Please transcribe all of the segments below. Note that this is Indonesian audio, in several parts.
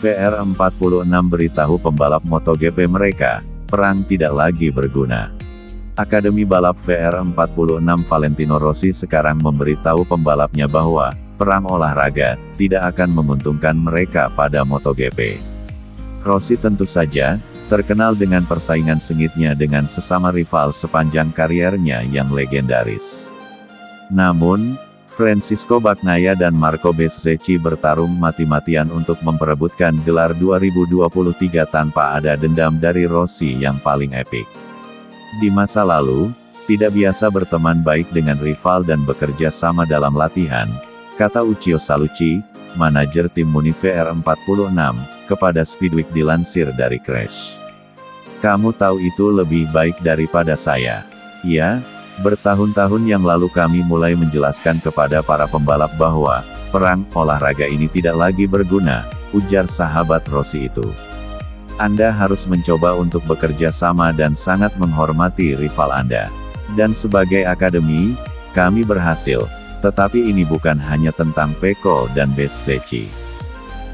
VR46 beritahu pembalap MotoGP mereka, perang tidak lagi berguna. Akademi balap VR46 Valentino Rossi sekarang memberitahu pembalapnya bahwa, perang olahraga, tidak akan menguntungkan mereka pada MotoGP. Rossi tentu saja, terkenal dengan persaingan sengitnya dengan sesama rival sepanjang kariernya yang legendaris. Namun, Francisco Bagnaia dan Marco Bezzecchi bertarung mati-matian untuk memperebutkan gelar 2023 tanpa ada dendam dari Rossi yang paling epik. Di masa lalu, tidak biasa berteman baik dengan rival dan bekerja sama dalam latihan, kata Uccio Salucci, manajer tim Muni VR46, kepada Speedweek dilansir dari Crash. Kamu tahu itu lebih baik daripada saya. Ya, bertahun-tahun yang lalu kami mulai menjelaskan kepada para pembalap bahwa, perang olahraga ini tidak lagi berguna, ujar sahabat Rossi itu. Anda harus mencoba untuk bekerja sama dan sangat menghormati rival Anda. Dan sebagai akademi, kami berhasil, tetapi ini bukan hanya tentang Pecco dan Bezzecchi.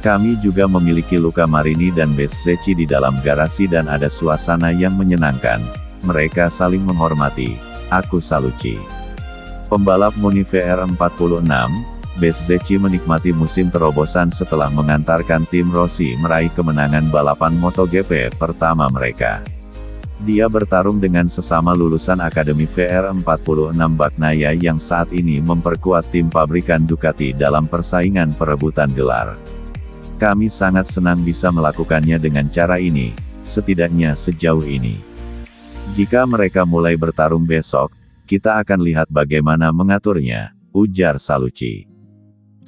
Kami juga memiliki Luca Marini dan Bezzecchi di dalam garasi dan ada suasana yang menyenangkan. Mereka saling menghormati. Aku Salucci. Pembalap Muni VR46, Bezzecchi menikmati musim terobosan setelah mengantarkan tim Rossi meraih kemenangan balapan MotoGP pertama mereka. Dia bertarung dengan sesama lulusan Akademi VR46 Bagnaia yang saat ini memperkuat tim pabrikan Ducati dalam persaingan perebutan gelar. Kami sangat senang bisa melakukannya dengan cara ini, setidaknya sejauh ini. Jika mereka mulai bertarung besok, kita akan lihat bagaimana mengaturnya, ujar Salucci.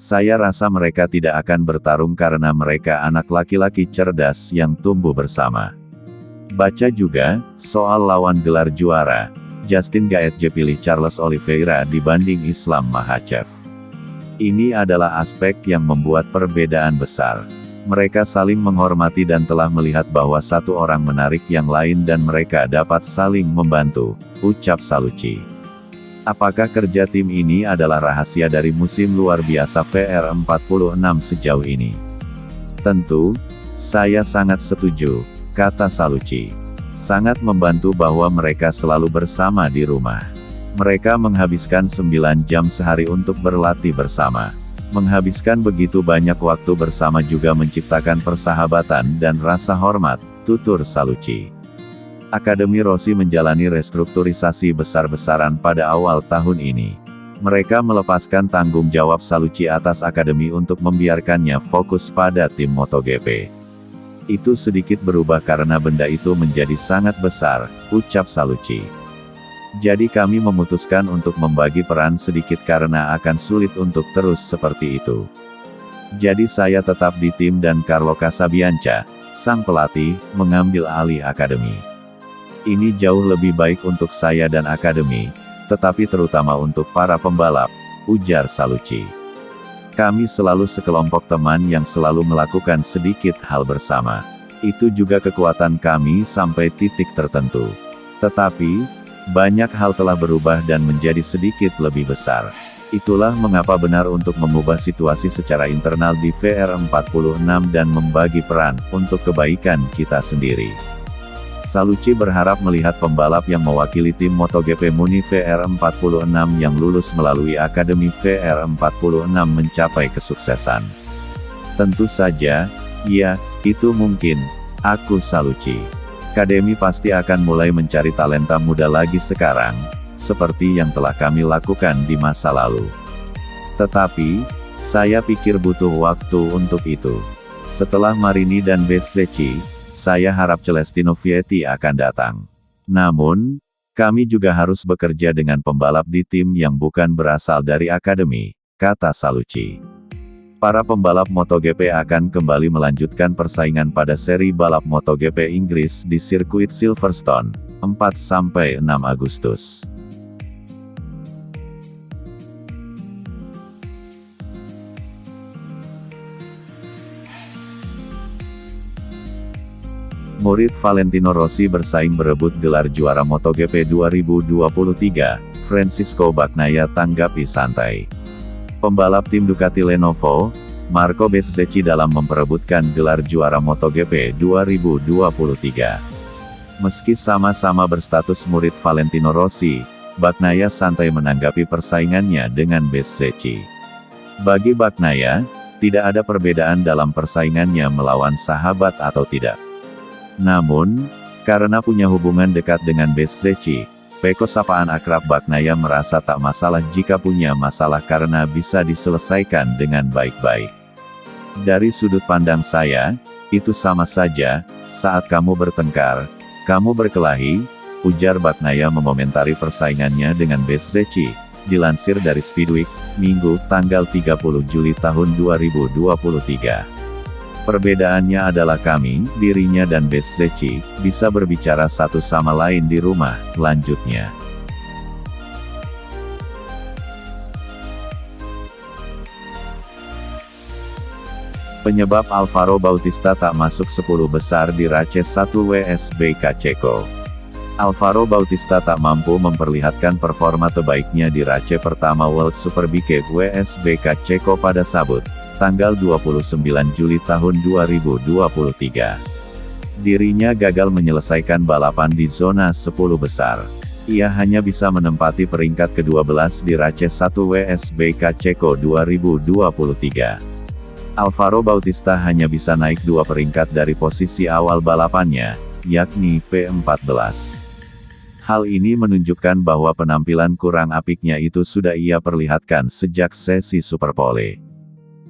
Saya rasa mereka tidak akan bertarung karena mereka anak laki-laki cerdas yang tumbuh bersama. Baca juga, soal lawan gelar juara, Justin Gaethje pilih Charles Oliveira dibanding Islam Makhachev. Ini adalah aspek yang membuat perbedaan besar. Mereka saling menghormati dan telah melihat bahwa satu orang menarik yang lain dan mereka dapat saling membantu, ucap Salucci. Apakah kerja tim ini adalah rahasia dari musim luar biasa VR46 sejauh ini? Tentu, saya sangat setuju, kata Salucci. Sangat membantu bahwa mereka selalu bersama di rumah. Mereka menghabiskan 9 jam sehari untuk berlatih bersama. Menghabiskan begitu banyak waktu bersama juga menciptakan persahabatan dan rasa hormat, tutur Salucci. Akademi Rossi menjalani restrukturisasi besar-besaran pada awal tahun ini. Mereka melepaskan tanggung jawab Salucci atas akademi untuk membiarkannya fokus pada tim MotoGP. Itu sedikit berubah karena benda itu menjadi sangat besar, ucap Salucci. Jadi kami memutuskan untuk membagi peran sedikit karena akan sulit untuk terus seperti itu. Jadi saya tetap di tim dan Carlo Casabianca, sang pelatih, mengambil alih akademi. Ini jauh lebih baik untuk saya dan akademi, tetapi terutama untuk para pembalap, ujar Salucci. Kami selalu sekelompok teman yang selalu melakukan sedikit hal bersama. Itu juga kekuatan kami sampai titik tertentu. Tetapi, banyak hal telah berubah dan menjadi sedikit lebih besar. Itulah mengapa benar untuk mengubah situasi secara internal di VR46 dan membagi peran untuk kebaikan kita sendiri. Salucci berharap melihat pembalap yang mewakili tim MotoGP Muni VR46 yang lulus melalui Akademi VR46 mencapai kesuksesan. Tentu saja, ya, itu mungkin, aku Salucci. Akademi pasti akan mulai mencari talenta muda lagi sekarang, seperti yang telah kami lakukan di masa lalu. Tetapi, saya pikir butuh waktu untuk itu. Setelah Marini dan Bezzecchi, saya harap Celestino Vietti akan datang. Namun, kami juga harus bekerja dengan pembalap di tim yang bukan berasal dari akademi, kata Salucci. Para pembalap MotoGP akan kembali melanjutkan persaingan pada seri balap MotoGP Inggris di sirkuit Silverstone, 4–6 Agustus. Murid Valentino Rossi bersaing berebut gelar juara MotoGP 2023, Francisco Bagnaia tanggapi santai. Pembalap tim Ducati Lenovo, Marco Bezzecchi dalam memperebutkan gelar juara MotoGP 2023. Meski sama-sama berstatus murid Valentino Rossi, Bagnaia santai menanggapi persaingannya dengan Bezzecchi. Bagi Bagnaia, tidak ada perbedaan dalam persaingannya melawan sahabat atau tidak. Namun, karena punya hubungan dekat dengan Bezzecchi, Pecco sapaan akrab Bagnaia merasa tak masalah jika punya masalah karena bisa diselesaikan dengan baik-baik. Dari sudut pandang saya, itu sama saja, saat kamu bertengkar, kamu berkelahi, ujar Bagnaia mengomentari persaingannya dengan Bezzecchi, dilansir dari Speedweek, Minggu, tanggal 30 Juli tahun 2023. Perbedaannya adalah kami, dirinya dan Bezzecchi, bisa berbicara satu sama lain di rumah, lanjutnya. Penyebab Alvaro Bautista tak masuk 10 besar di RACE 1 WSBK Ceko. Alvaro Bautista tak mampu memperlihatkan performa terbaiknya di RACE pertama World Superbike WSBK Ceko pada Sabtu, tanggal 29 Juli tahun 2023. Dirinya gagal menyelesaikan balapan di zona 10 besar. Ia hanya bisa menempati peringkat ke-12 di RACE 1 WSBK Ceko 2023. Alvaro Bautista hanya bisa naik 2 peringkat dari posisi awal balapannya, yakni P14. Hal ini menunjukkan bahwa penampilan kurang apiknya itu sudah ia perlihatkan sejak sesi Superpole.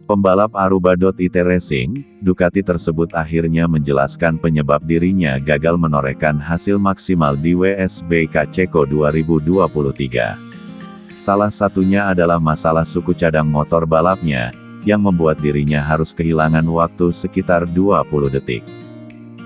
Pembalap Aruba.it Racing, Ducati tersebut akhirnya menjelaskan penyebab dirinya gagal menorehkan hasil maksimal di WSBK Ceko 2023. Salah satunya adalah masalah suku cadang motor balapnya, yang membuat dirinya harus kehilangan waktu sekitar 20 detik.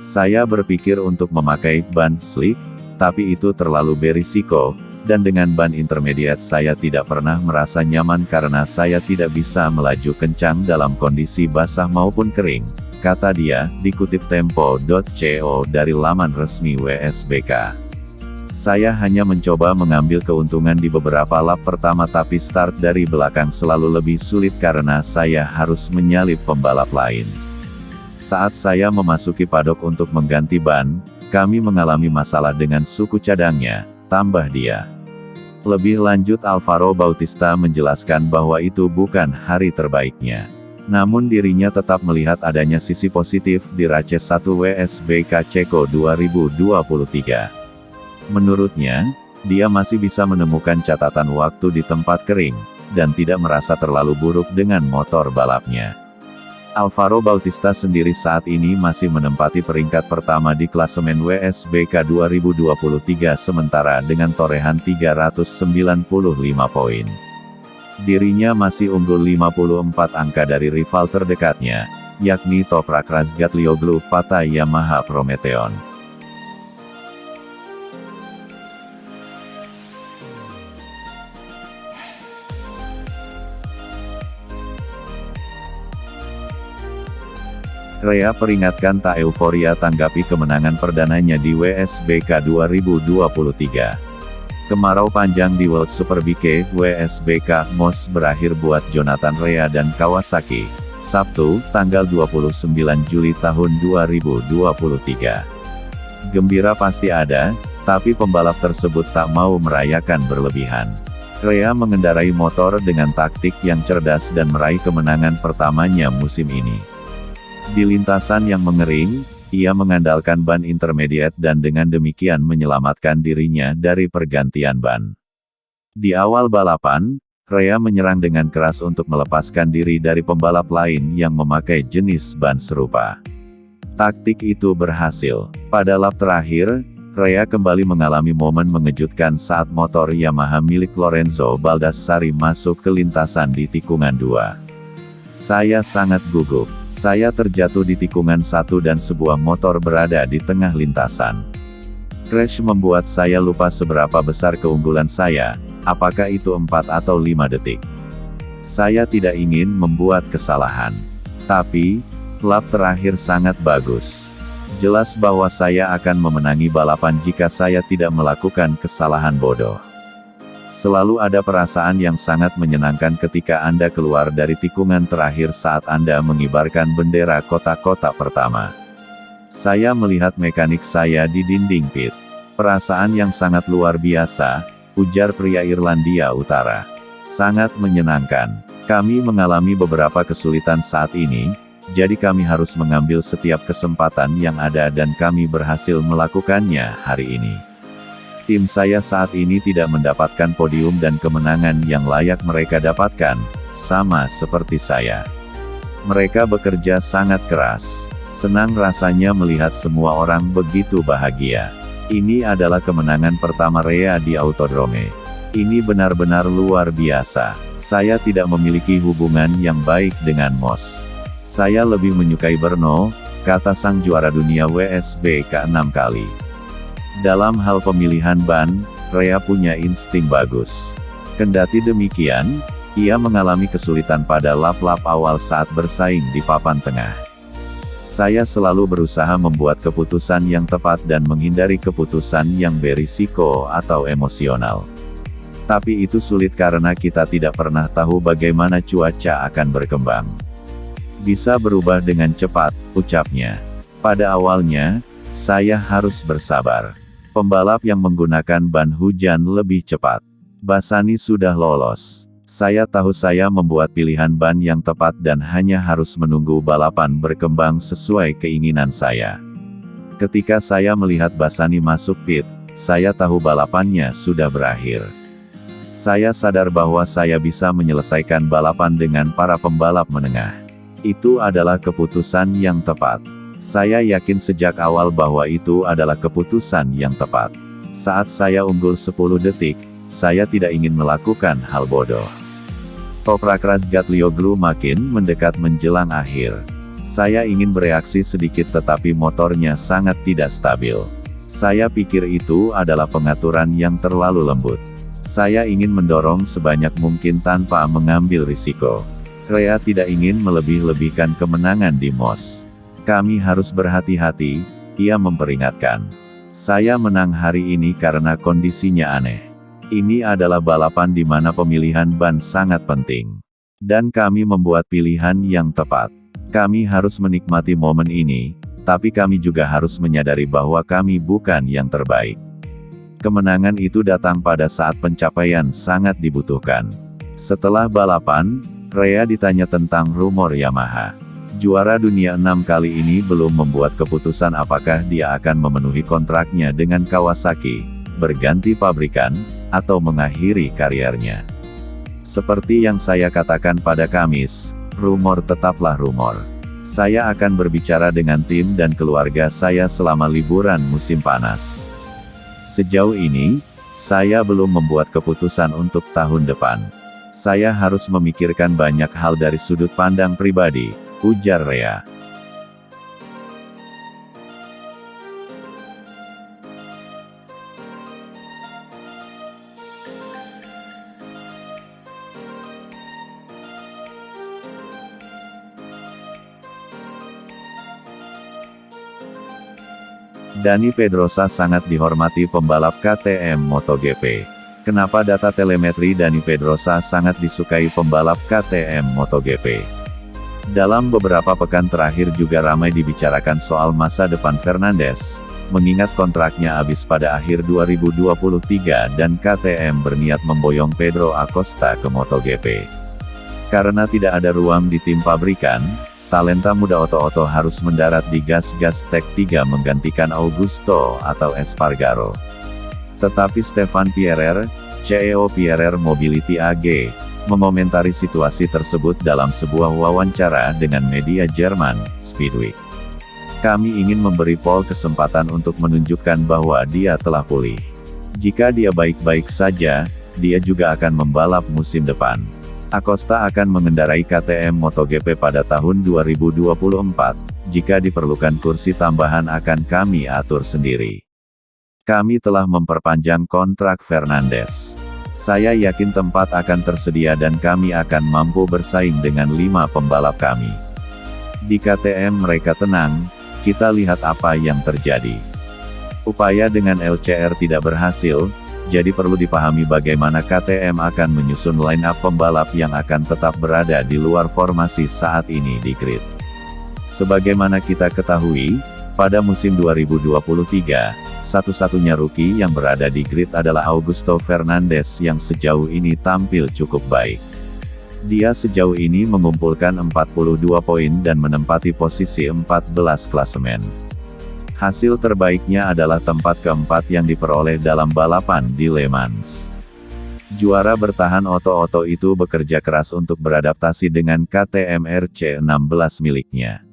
Saya berpikir untuk memakai ban slick, tapi itu terlalu berisiko, dan dengan ban intermediate saya tidak pernah merasa nyaman karena saya tidak bisa melaju kencang dalam kondisi basah maupun kering, kata dia, dikutip Tempo.co dari laman resmi WSBK. Saya hanya mencoba mengambil keuntungan di beberapa lap pertama tapi start dari belakang selalu lebih sulit karena saya harus menyalip pembalap lain. Saat saya memasuki padok untuk mengganti ban, kami mengalami masalah dengan suku cadangnya, tambah dia. Lebih lanjut Alvaro Bautista menjelaskan bahwa itu bukan hari terbaiknya. Namun dirinya tetap melihat adanya sisi positif di RACE 1 WSBK Ceko 2023. Menurutnya, dia masih bisa menemukan catatan waktu di tempat kering, dan tidak merasa terlalu buruk dengan motor balapnya. Alvaro Bautista sendiri saat ini masih menempati peringkat pertama di klasemen WSBK 2023 sementara dengan torehan 395 poin. Dirinya masih unggul 54 angka dari rival terdekatnya, yakni Toprak Razgatlioglu Pata Yamaha Prometeon. Rea peringatkan tak euforia tanggapi kemenangan perdananya di WSBK 2023. Kemarau panjang di World Superbike WSBK MOS berakhir buat Jonathan Rea dan Kawasaki, Sabtu, tanggal 29 Juli tahun 2023. Gembira pasti ada, tapi pembalap tersebut tak mau merayakan berlebihan. Rea mengendarai motor dengan taktik yang cerdas dan meraih kemenangan pertamanya musim ini. Di lintasan yang mengering, ia mengandalkan ban intermediate dan dengan demikian menyelamatkan dirinya dari pergantian ban. Di awal balapan, Rea menyerang dengan keras untuk melepaskan diri dari pembalap lain yang memakai jenis ban serupa. Taktik itu berhasil. Pada lap terakhir, Rea kembali mengalami momen mengejutkan saat motor Yamaha milik Lorenzo Baldassarri masuk ke lintasan di tikungan 2. Saya sangat gugup. Saya terjatuh di tikungan 1 dan sebuah motor berada di tengah lintasan. Crash membuat saya lupa seberapa besar keunggulan saya, apakah itu 4 atau 5 detik. Saya tidak ingin membuat kesalahan. Tapi, lap terakhir sangat bagus. Jelas bahwa saya akan memenangi balapan jika saya tidak melakukan kesalahan bodoh. Selalu ada perasaan yang sangat menyenangkan ketika Anda keluar dari tikungan terakhir saat Anda mengibarkan bendera kotak-kotak pertama. Saya melihat mekanik saya di dinding pit. Perasaan yang sangat luar biasa, ujar pria Irlandia Utara. Sangat menyenangkan. Kami mengalami beberapa kesulitan saat ini, jadi kami harus mengambil setiap kesempatan yang ada dan kami berhasil melakukannya hari ini. Tim saya saat ini tidak mendapatkan podium dan kemenangan yang layak mereka dapatkan, sama seperti saya. Mereka bekerja sangat keras. Senang rasanya melihat semua orang begitu bahagia. Ini adalah kemenangan pertama Rea di Autodrome. Ini benar-benar luar biasa. Saya tidak memiliki hubungan yang baik dengan Moss. Saya lebih menyukai Brno, kata sang juara dunia WSB ke-6 kali. Dalam hal pemilihan ban, Rea punya insting bagus. Kendati demikian, ia mengalami kesulitan pada lap-lap awal saat bersaing di papan tengah. Saya selalu berusaha membuat keputusan yang tepat dan menghindari keputusan yang berisiko atau emosional. Tapi itu sulit karena kita tidak pernah tahu bagaimana cuaca akan berkembang. Bisa berubah dengan cepat, ucapnya. Pada awalnya, saya harus bersabar. Pembalap yang menggunakan ban hujan lebih cepat. Bassani sudah lolos. Saya tahu saya membuat pilihan ban yang tepat dan hanya harus menunggu balapan berkembang sesuai keinginan saya. Ketika saya melihat Bassani masuk pit, saya tahu balapannya sudah berakhir. Saya sadar bahwa saya bisa menyelesaikan balapan dengan para pembalap menengah. Itu adalah keputusan yang tepat. Saya yakin sejak awal bahwa itu adalah keputusan yang tepat. Saat saya unggul 10 detik, saya tidak ingin melakukan hal bodoh. Toprak Razgatlioglu makin mendekat menjelang akhir. Saya ingin bereaksi sedikit tetapi motornya sangat tidak stabil. Saya pikir itu adalah pengaturan yang terlalu lembut. Saya ingin mendorong sebanyak mungkin tanpa mengambil risiko. Rea tidak ingin melebih-lebihkan kemenangan di Moss. Kami harus berhati-hati, ia memperingatkan. Saya menang hari ini karena kondisinya aneh. Ini adalah balapan di mana pemilihan ban sangat penting. Dan kami membuat pilihan yang tepat. Kami harus menikmati momen ini, tapi kami juga harus menyadari bahwa kami bukan yang terbaik. Kemenangan itu datang pada saat pencapaian sangat dibutuhkan. Setelah balapan, Rea ditanya tentang rumor Yamaha. Juara dunia 6 kali ini belum membuat keputusan apakah dia akan memenuhi kontraknya dengan Kawasaki, berganti pabrikan, atau mengakhiri karirnya. Seperti yang saya katakan pada Kamis, rumor tetaplah rumor. Saya akan berbicara dengan tim dan keluarga saya selama liburan musim panas. Sejauh ini, saya belum membuat keputusan untuk tahun depan. Saya harus memikirkan banyak hal dari sudut pandang pribadi, ujar Rea. Dani Pedrosa sangat dihormati pembalap KTM MotoGP. Kenapa data telemetri Dani Pedrosa sangat disukai pembalap KTM MotoGP? Dalam beberapa pekan terakhir juga ramai dibicarakan soal masa depan Fernandes, mengingat kontraknya habis pada akhir 2023 dan KTM berniat memboyong Pedro Acosta ke MotoGP. Karena tidak ada ruang di tim pabrikan, talenta muda Oto-Oto harus mendarat di gas-gas Tech 3 menggantikan Augusto atau Espargaro. Tetapi Stefan Pierer, CEO Pierer Mobility AG, mengomentari situasi tersebut dalam sebuah wawancara dengan media Jerman, Speedweek. Kami ingin memberi Paul kesempatan untuk menunjukkan bahwa dia telah pulih. Jika dia baik-baik saja, dia juga akan membalap musim depan. Acosta akan mengendarai KTM MotoGP pada tahun 2024, jika diperlukan kursi tambahan akan kami atur sendiri. Kami telah memperpanjang kontrak Fernandes. Saya yakin tempat akan tersedia dan kami akan mampu bersaing dengan 5 pembalap kami. Di KTM mereka tenang, kita lihat apa yang terjadi. Upaya dengan LCR tidak berhasil, jadi perlu dipahami bagaimana KTM akan menyusun line-up pembalap yang akan tetap berada di luar formasi saat ini di grid. Sebagaimana kita ketahui, pada musim 2023, satu-satunya rookie yang berada di grid adalah Augusto Fernandes yang sejauh ini tampil cukup baik. Dia sejauh ini mengumpulkan 42 poin dan menempati posisi 14 klasemen. Hasil terbaiknya adalah tempat keempat yang diperoleh dalam balapan di Le Mans. Juara bertahan Otto itu bekerja keras untuk beradaptasi dengan KTM RC16 miliknya.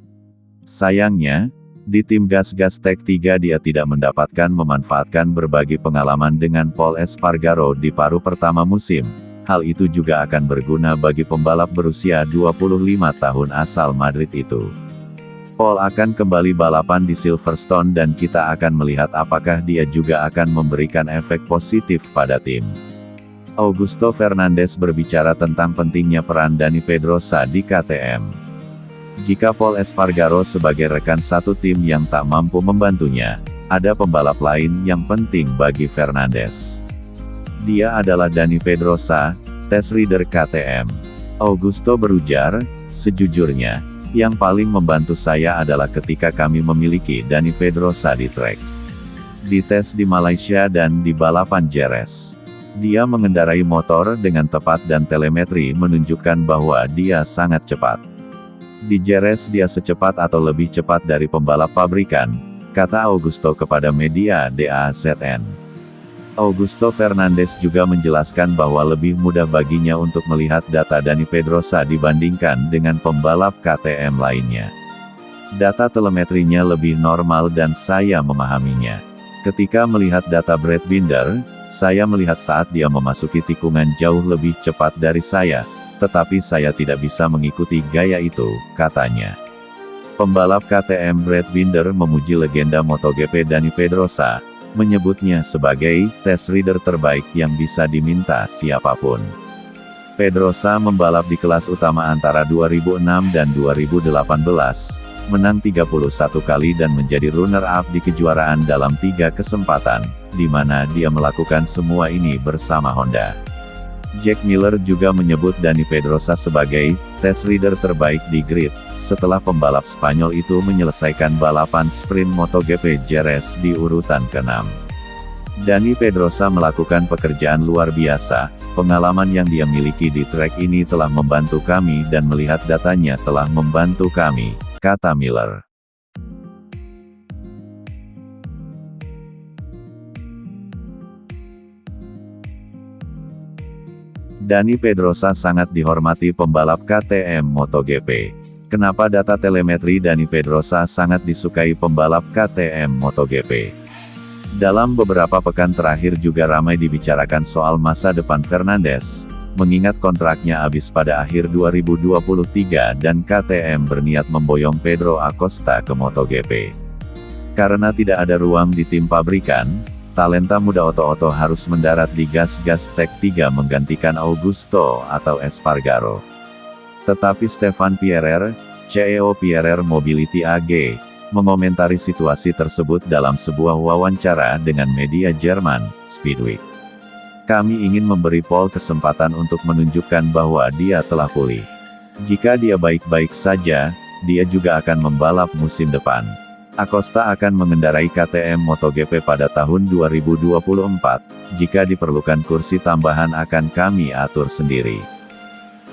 Sayangnya, di tim gas-gas Tech 3 dia tidak mendapatkan memanfaatkan berbagi pengalaman dengan Pol Espargaro di paruh pertama musim. Hal itu juga akan berguna bagi pembalap berusia 25 tahun asal Madrid itu. Pol akan kembali balapan di Silverstone dan kita akan melihat apakah dia juga akan memberikan efek positif pada tim. Augusto Fernandes berbicara tentang pentingnya peran Dani Pedrosa di KTM. Jika Pol Espargaro sebagai rekan satu tim yang tak mampu membantunya, ada pembalap lain yang penting bagi Fernandes. Dia adalah Dani Pedrosa, test rider KTM. Augusto berujar, sejujurnya, yang paling membantu saya adalah ketika kami memiliki Dani Pedrosa di trek. Di tes di Malaysia dan di balapan Jerez. Dia mengendarai motor dengan tepat dan telemetri menunjukkan bahwa dia sangat cepat. Di Jerez dia secepat atau lebih cepat dari pembalap pabrikan, kata Augusto kepada media DAZN. Augusto Fernandes juga menjelaskan bahwa lebih mudah baginya untuk melihat data Dani Pedrosa dibandingkan dengan pembalap KTM lainnya. Data telemetrinya lebih normal dan saya memahaminya. Ketika melihat data Brad Binder, saya melihat saat dia memasuki tikungan jauh lebih cepat dari saya, tetapi saya tidak bisa mengikuti gaya itu, katanya. Pembalap KTM Brad Binder memuji legenda MotoGP Dani Pedrosa, menyebutnya sebagai test rider terbaik yang bisa diminta siapapun. Pedrosa membalap di kelas utama antara 2006 dan 2018, menang 31 kali dan menjadi runner-up di kejuaraan dalam 3 kesempatan, di mana dia melakukan semua ini bersama Honda. Jack Miller juga menyebut Dani Pedrosa sebagai test rider terbaik di grid, setelah pembalap Spanyol itu menyelesaikan balapan sprint MotoGP Jerez di urutan ke-6. Dani Pedrosa melakukan pekerjaan luar biasa, pengalaman yang dia miliki di trek ini telah membantu kami dan melihat datanya telah membantu kami, kata Miller. Dani Pedrosa sangat dihormati pembalap KTM MotoGP. Kenapa data telemetri Dani Pedrosa sangat disukai pembalap KTM MotoGP? Dalam beberapa pekan terakhir juga ramai dibicarakan soal masa depan Fernandes, mengingat kontraknya habis pada akhir 2023 dan KTM berniat memboyong Pedro Acosta ke MotoGP. Karena tidak ada ruang di tim pabrikan, talenta muda Otto harus mendarat di gas-gas Tech 3 menggantikan Augusto atau Espargaro. Tetapi Stefan Pierer, CEO Pierer Mobility AG, mengomentari situasi tersebut dalam sebuah wawancara dengan media Jerman, Speedweek. Kami ingin memberi Pol kesempatan untuk menunjukkan bahwa dia telah pulih. Jika dia baik-baik saja, dia juga akan membalap musim depan. Acosta akan mengendarai KTM MotoGP pada tahun 2024, jika diperlukan kursi tambahan akan kami atur sendiri.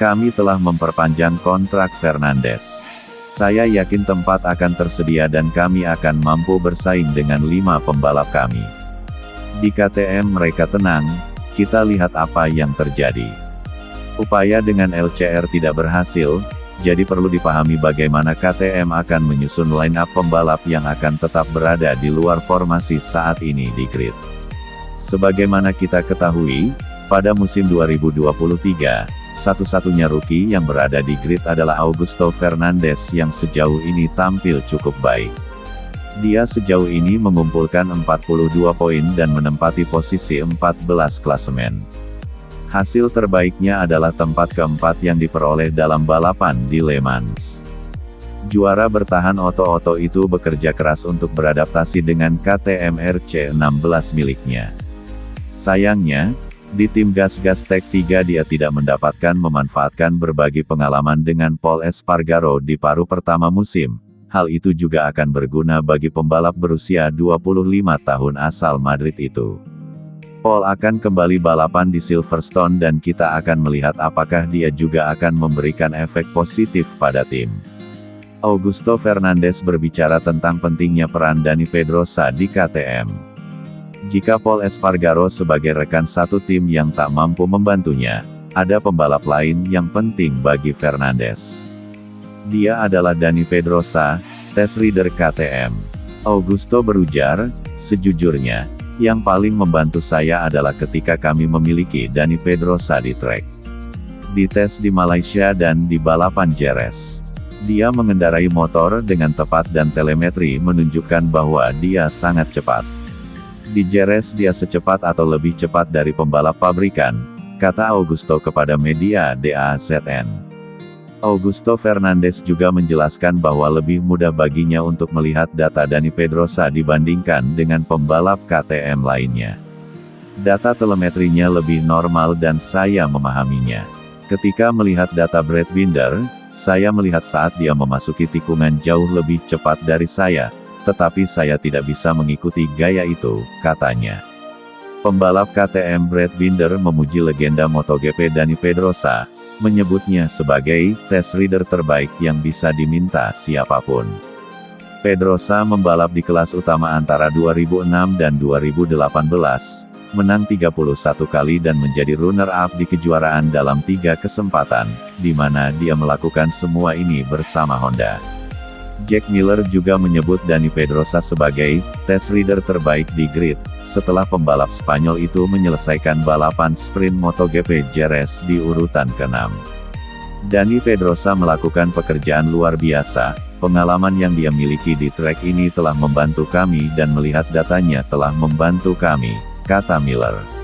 Kami telah memperpanjang kontrak Fernandes. Saya yakin tempat akan tersedia dan kami akan mampu bersaing dengan 5 pembalap kami. Di KTM mereka tenang, kita lihat apa yang terjadi. Upaya dengan LCR tidak berhasil, jadi perlu dipahami bagaimana KTM akan menyusun line-up pembalap yang akan tetap berada di luar formasi saat ini di grid. Sebagaimana kita ketahui, pada musim 2023, satu-satunya rookie yang berada di grid adalah Augusto Fernandes yang sejauh ini tampil cukup baik. Dia sejauh ini mengumpulkan 42 poin dan menempati posisi 14 klasemen. Hasil terbaiknya adalah tempat keempat yang diperoleh dalam balapan di Le Mans. Juara bertahan Otto itu bekerja keras untuk beradaptasi dengan KTM RC16 miliknya. Sayangnya, di tim Gas-Gas Tech 3 dia tidak mendapatkan memanfaatkan berbagi pengalaman dengan Pol Espargaro di paruh pertama musim. Hal itu juga akan berguna bagi pembalap berusia 25 tahun asal Madrid itu. Pol akan kembali balapan di Silverstone dan kita akan melihat apakah dia juga akan memberikan efek positif pada tim. Augusto Fernandes berbicara tentang pentingnya peran Dani Pedrosa di KTM. Jika Pol Espargaro sebagai rekan satu tim yang tak mampu membantunya, ada pembalap lain yang penting bagi Fernandes. Dia adalah Dani Pedrosa, test rider KTM. Augusto berujar, sejujurnya, yang paling membantu saya adalah ketika kami memiliki Dani Pedrosa di trek. Di tes di Malaysia dan di balapan Jerez. Dia mengendarai motor dengan tepat dan telemetri menunjukkan bahwa dia sangat cepat. Di Jerez dia secepat atau lebih cepat dari pembalap pabrikan, kata Augusto kepada media DAZN. Augusto Fernandes juga menjelaskan bahwa lebih mudah baginya untuk melihat data Dani Pedrosa dibandingkan dengan pembalap KTM lainnya. Data telemetrinya lebih normal dan saya memahaminya. Ketika melihat data Brad Binder, saya melihat saat dia memasuki tikungan jauh lebih cepat dari saya, tetapi saya tidak bisa mengikuti gaya itu, katanya. Pembalap KTM Brad Binder memuji legenda MotoGP Dani Pedrosa, menyebutnya sebagai test rider terbaik yang bisa diminta siapapun. Pedrosa membalap di kelas utama antara 2006 dan 2018, menang 31 kali dan menjadi runner-up di kejuaraan dalam 3 kesempatan, di mana dia melakukan semua ini bersama Honda. Jack Miller juga menyebut Dani Pedrosa sebagai test rider terbaik di grid, setelah pembalap Spanyol itu menyelesaikan balapan sprint MotoGP Jerez di urutan ke-6. Dani Pedrosa melakukan pekerjaan luar biasa, pengalaman yang dia miliki di trek ini telah membantu kami dan melihat datanya telah membantu kami, kata Miller.